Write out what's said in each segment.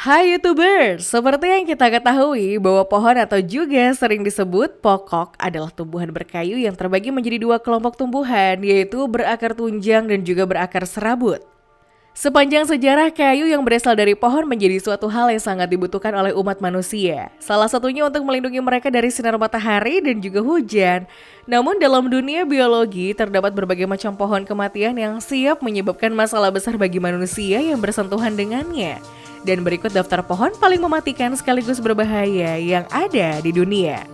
Hai YouTubers, seperti yang kita ketahui bahwa pohon atau juga sering disebut pokok adalah tumbuhan berkayu yang terbagi menjadi dua kelompok tumbuhan, yaitu berakar tunjang dan juga berakar serabut. Sepanjang sejarah, kayu yang berasal dari pohon menjadi suatu hal yang sangat dibutuhkan oleh umat manusia. Salah satunya untuk melindungi mereka dari sinar matahari dan juga hujan. Namun dalam dunia biologi, terdapat berbagai macam pohon kematian yang siap menyebabkan masalah besar bagi manusia yang bersentuhan dengannya. Dan berikut daftar pohon paling mematikan sekaligus berbahaya yang ada di dunia.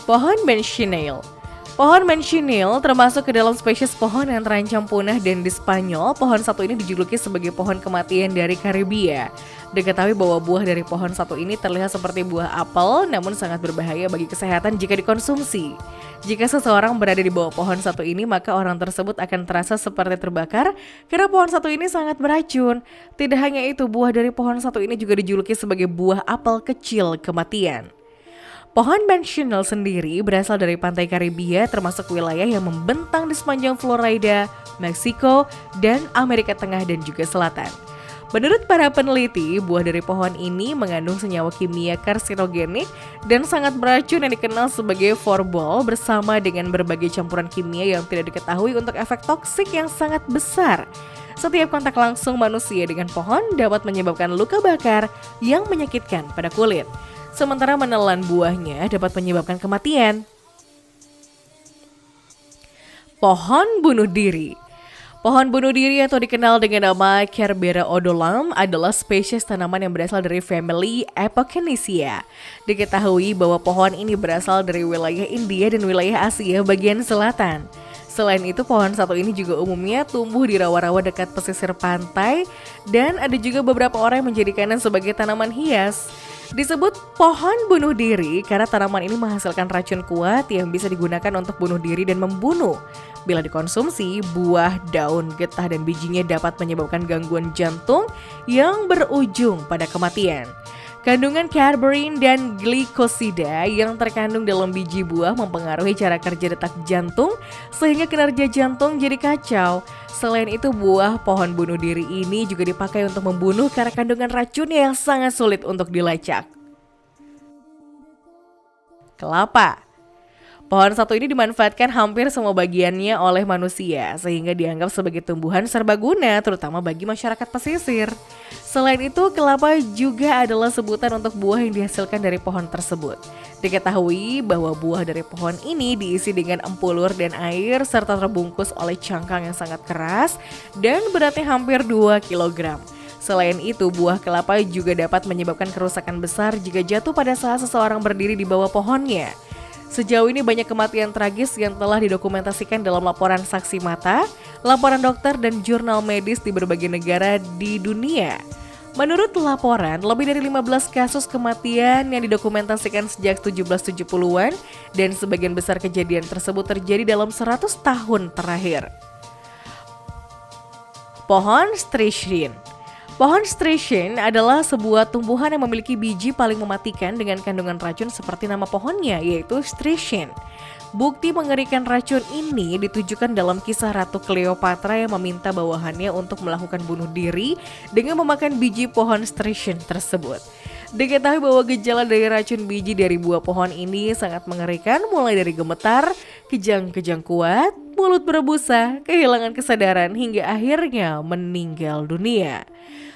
Pohon Benchineel. Pohon Benchineel termasuk ke dalam spesies pohon yang terancam punah, dan di Spanyol, pohon satu ini dijuluki sebagai pohon kematian dari Karibia. Diketahui bahwa buah dari pohon satu ini terlihat seperti buah apel, namun sangat berbahaya bagi kesehatan jika dikonsumsi. Jika seseorang berada di bawah pohon satu ini, maka orang tersebut akan terasa seperti terbakar karena pohon satu ini sangat beracun. Tidak hanya itu, buah dari pohon satu ini juga dijuluki sebagai buah apel kecil kematian. Pohon Benchineel sendiri berasal dari pantai Karibia, termasuk wilayah yang membentang di sepanjang Florida, Meksiko, dan Amerika Tengah dan juga Selatan. Menurut para peneliti, buah dari pohon ini mengandung senyawa kimia karsinogenik dan sangat beracun yang dikenal sebagai forbol, bersama dengan berbagai campuran kimia yang tidak diketahui untuk efek toksik yang sangat besar. Setiap kontak langsung manusia dengan pohon dapat menyebabkan luka bakar yang menyakitkan pada kulit. Sementara menelan buahnya dapat menyebabkan kematian. Pohon bunuh diri. Pohon bunuh diri atau dikenal dengan nama Cerbera odolam adalah spesies tanaman yang berasal dari family Epochenisia. Diketahui bahwa pohon ini berasal dari wilayah India dan wilayah Asia bagian selatan. Selain itu, pohon satu ini juga umumnya tumbuh di rawa-rawa dekat pesisir pantai, dan ada juga beberapa orang yang menjadikannya sebagai tanaman hias. Disebut pohon bunuh diri karena tanaman ini menghasilkan racun kuat yang bisa digunakan untuk bunuh diri dan membunuh. Bila dikonsumsi, buah, daun, getah, dan bijinya dapat menyebabkan gangguan jantung yang berujung pada kematian. Kandungan carbarin dan glikosida yang terkandung dalam biji buah mempengaruhi cara kerja detak jantung sehingga kinerja jantung jadi kacau. Selain itu, buah pohon bunuh diri ini juga dipakai untuk membunuh karena kandungan racunnya yang sangat sulit untuk dilacak. Kelapa. Pohon satu ini dimanfaatkan hampir semua bagiannya oleh manusia, sehingga dianggap sebagai tumbuhan serbaguna, terutama bagi masyarakat pesisir. Selain itu, kelapa juga adalah sebutan untuk buah yang dihasilkan dari pohon tersebut. Diketahui bahwa buah dari pohon ini diisi dengan empulur dan air, serta terbungkus oleh cangkang yang sangat keras dan beratnya hampir 2 kg. Selain itu, buah kelapa juga dapat menyebabkan kerusakan besar jika jatuh pada saat seseorang berdiri di bawah pohonnya. Sejauh ini banyak kematian tragis yang telah didokumentasikan dalam laporan saksi mata, laporan dokter, dan jurnal medis di berbagai negara di dunia. Menurut laporan, lebih dari 15 kasus kematian yang didokumentasikan sejak 1770-an, dan sebagian besar kejadian tersebut terjadi dalam 100 tahun terakhir. Pohon Strychnine. Pohon Strychnine adalah sebuah tumbuhan yang memiliki biji paling mematikan dengan kandungan racun seperti nama pohonnya, yaitu strychnine. Bukti mengerikan racun ini ditujukan dalam kisah Ratu Cleopatra yang meminta bawahannya untuk melakukan bunuh diri dengan memakan biji pohon strychnine tersebut. Diketahui bahwa gejala dari racun biji dari buah pohon ini sangat mengerikan, mulai dari gemetar, kejang-kejang kuat, mulut berbusa, kehilangan kesadaran, hingga akhirnya meninggal dunia.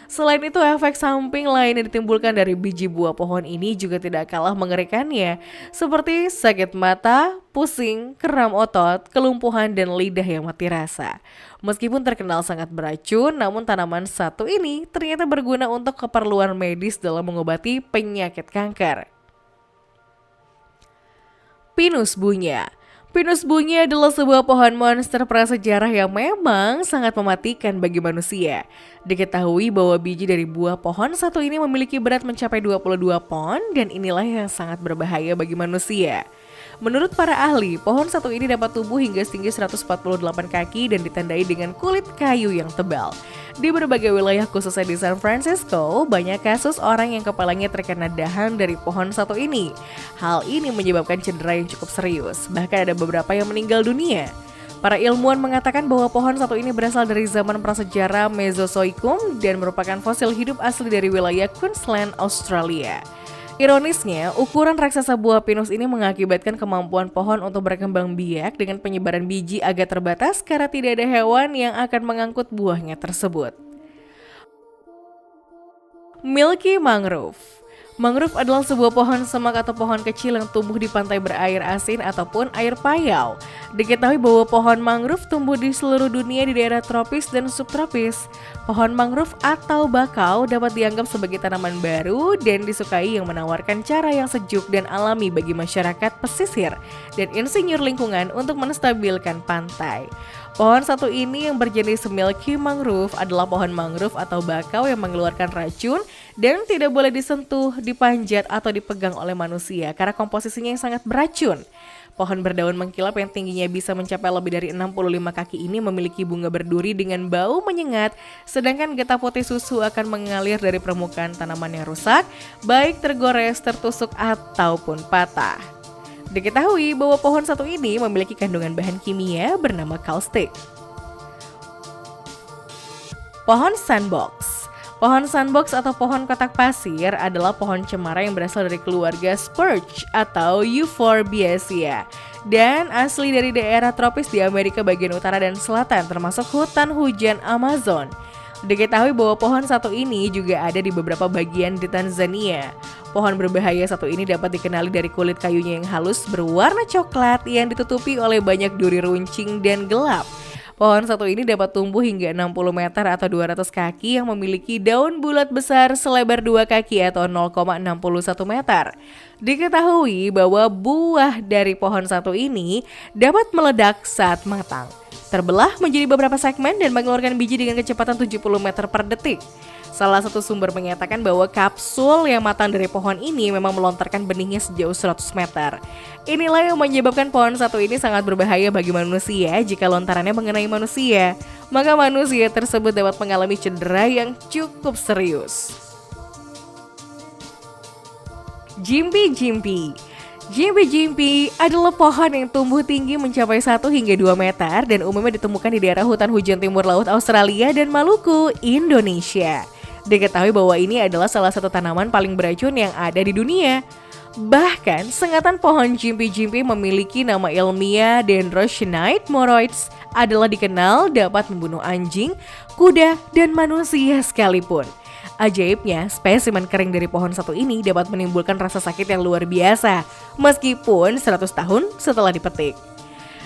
Selain itu, efek samping lain yang ditimbulkan dari biji buah pohon ini juga tidak kalah mengerikannya, seperti sakit mata, pusing, kram otot, kelumpuhan, dan lidah yang mati rasa. Meskipun terkenal sangat beracun, namun tanaman satu ini ternyata berguna untuk keperluan medis dalam mengobati penyakit kanker. Pinus bunya. Pinus bunya adalah sebuah pohon monster prasejarah yang memang sangat mematikan bagi manusia. Diketahui bahwa biji dari buah pohon satu ini memiliki berat mencapai 22 pon, dan inilah yang sangat berbahaya bagi manusia. Menurut para ahli, pohon satu ini dapat tumbuh hingga setinggi 148 kaki dan ditandai dengan kulit kayu yang tebal. Di berbagai wilayah khususnya di San Francisco, banyak kasus orang yang kepalanya terkena dahan dari pohon satu ini. Hal ini menyebabkan cedera yang cukup serius, bahkan ada beberapa yang meninggal dunia. Para ilmuwan mengatakan bahwa pohon satu ini berasal dari zaman prasejarah Mesozoikum dan merupakan fosil hidup asli dari wilayah Queensland, Australia. Ironisnya, ukuran raksasa buah pinus ini mengakibatkan kemampuan pohon untuk berkembang biak dengan penyebaran biji agak terbatas karena tidak ada hewan yang akan mengangkut buahnya tersebut. Milky Mangrove. Mangrove adalah sebuah pohon semak atau pohon kecil yang tumbuh di pantai berair asin ataupun air payau. Diketahui bahwa pohon mangrove tumbuh di seluruh dunia di daerah tropis dan subtropis. Pohon mangrove atau bakau dapat dianggap sebagai tanaman baru dan disukai yang menawarkan cara yang sejuk dan alami bagi masyarakat pesisir dan insinyur lingkungan untuk menstabilkan pantai. Pohon satu ini yang berjenis Milky Mangrove adalah pohon mangrove atau bakau yang mengeluarkan racun dan tidak boleh disentuh, dipanjat atau dipegang oleh manusia karena komposisinya yang sangat beracun. Pohon berdaun mengkilap yang tingginya bisa mencapai lebih dari 65 kaki ini memiliki bunga berduri dengan bau menyengat, sedangkan getah putih susu akan mengalir dari permukaan tanaman yang rusak, baik tergores, tertusuk ataupun patah. Diketahui bahwa pohon satu ini memiliki kandungan bahan kimia bernama kaustik. Pohon sandbox. Pohon sandbox atau pohon kotak pasir adalah pohon cemara yang berasal dari keluarga Spurge atau Euphorbiaceae dan asli dari daerah tropis di Amerika bagian utara dan selatan termasuk hutan hujan Amazon. Diketahui bahwa pohon satu ini juga ada di beberapa bagian di Tanzania. Pohon berbahaya satu ini dapat dikenali dari kulit kayunya yang halus berwarna coklat yang ditutupi oleh banyak duri runcing dan gelap. Pohon satu ini dapat tumbuh hingga 60 meter atau 200 kaki yang memiliki daun bulat besar selebar 2 kaki atau 0,61 meter. Diketahui bahwa buah dari pohon satu ini dapat meledak saat matang, terbelah menjadi beberapa segmen dan mengeluarkan biji dengan kecepatan 70 meter per detik. Salah satu sumber menyatakan bahwa kapsul yang matang dari pohon ini memang melontarkan benihnya sejauh 100 meter. Inilah yang menyebabkan pohon satu ini sangat berbahaya bagi manusia jika lontarannya mengenai manusia. Maka manusia tersebut dapat mengalami cedera yang cukup serius. Jimpi-jimpi. Jimpi-jimpi adalah pohon yang tumbuh tinggi mencapai 1 hingga 2 meter dan umumnya ditemukan di daerah hutan hujan timur laut Australia dan Maluku, Indonesia. Diketahui bahwa ini adalah salah satu tanaman paling beracun yang ada di dunia. Bahkan, sengatan pohon jimpi-jimpi memiliki nama ilmiah Dendrocyanide moroides adalah dikenal dapat membunuh anjing, kuda, dan manusia sekalipun. Ajaibnya, spesimen kering dari pohon satu ini dapat menimbulkan rasa sakit yang luar biasa, meskipun 100 tahun setelah dipetik.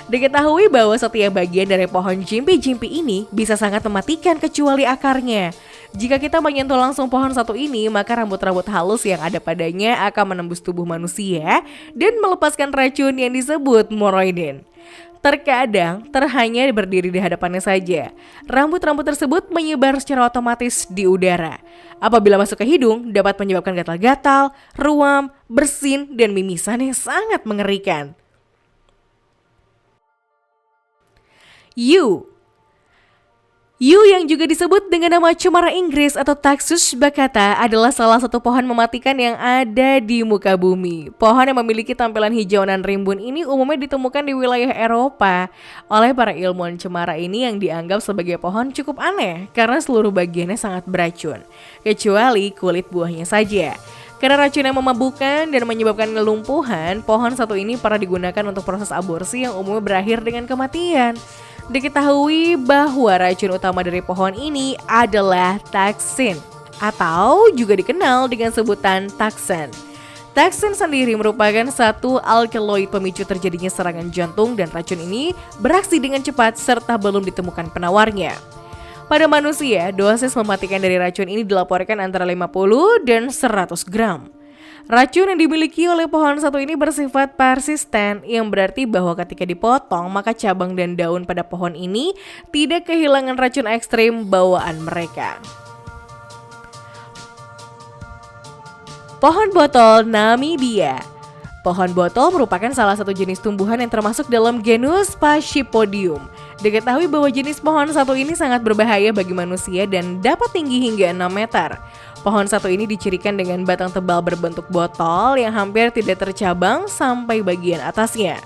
Diketahui bahwa setiap bagian dari pohon jimpi-jimpi ini bisa sangat mematikan kecuali akarnya. Jika kita menyentuh langsung pohon satu ini, maka rambut-rambut halus yang ada padanya akan menembus tubuh manusia dan melepaskan racun yang disebut moroidin. Terkadang, hanya berdiri di hadapannya saja. Rambut-rambut tersebut menyebar secara otomatis di udara. Apabila masuk ke hidung, dapat menyebabkan gatal-gatal, ruam, bersin, dan mimisan yang sangat mengerikan. Yew yang juga disebut dengan nama cemara Inggris atau Taxus baccata adalah salah satu pohon mematikan yang ada di muka bumi. Pohon yang memiliki tampilan hijau dan rimbun ini umumnya ditemukan di wilayah Eropa. Oleh para ilmuwan cemara ini yang dianggap sebagai pohon cukup aneh karena seluruh bagiannya sangat beracun, kecuali kulit buahnya saja. Karena racun yang memabukkan dan menyebabkan kelumpuhan, pohon satu ini pernah digunakan untuk proses aborsi yang umumnya berakhir dengan kematian. Diketahui bahwa racun utama dari pohon ini adalah taksin atau juga dikenal dengan sebutan taksan. Taksin sendiri merupakan satu alkaloid pemicu terjadinya serangan jantung dan racun ini beraksi dengan cepat serta belum ditemukan penawarnya. Pada manusia, dosis mematikan dari racun ini dilaporkan antara 50 dan 100 gram. Racun yang dimiliki oleh pohon satu ini bersifat persisten, yang berarti bahwa ketika dipotong maka cabang dan daun pada pohon ini tidak kehilangan racun ekstrim bawaan mereka. Pohon botol Namibia. Pohon botol merupakan salah satu jenis tumbuhan yang termasuk dalam genus Pachypodium. Diketahui bahwa jenis pohon satu ini sangat berbahaya bagi manusia dan dapat tinggi hingga 6 meter. Pohon satu ini dicirikan dengan batang tebal berbentuk botol yang hampir tidak tercabang sampai bagian atasnya.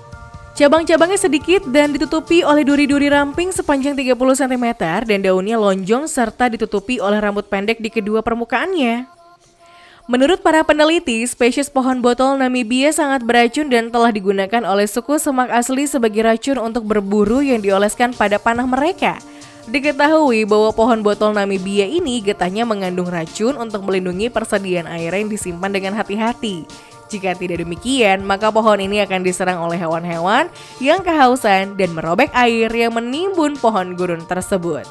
Cabang-cabangnya sedikit dan ditutupi oleh duri-duri ramping sepanjang 30 cm dan daunnya lonjong serta ditutupi oleh rambut pendek di kedua permukaannya. Menurut para peneliti, spesies pohon botol Namibia sangat beracun dan telah digunakan oleh suku Semak asli sebagai racun untuk berburu yang dioleskan pada panah mereka. Diketahui bahwa pohon botol Namibia ini getahnya mengandung racun untuk melindungi persediaan air yang disimpan dengan hati-hati. Jika tidak demikian, maka pohon ini akan diserang oleh hewan-hewan yang kehausan dan merobek air yang menimbun pohon gurun tersebut.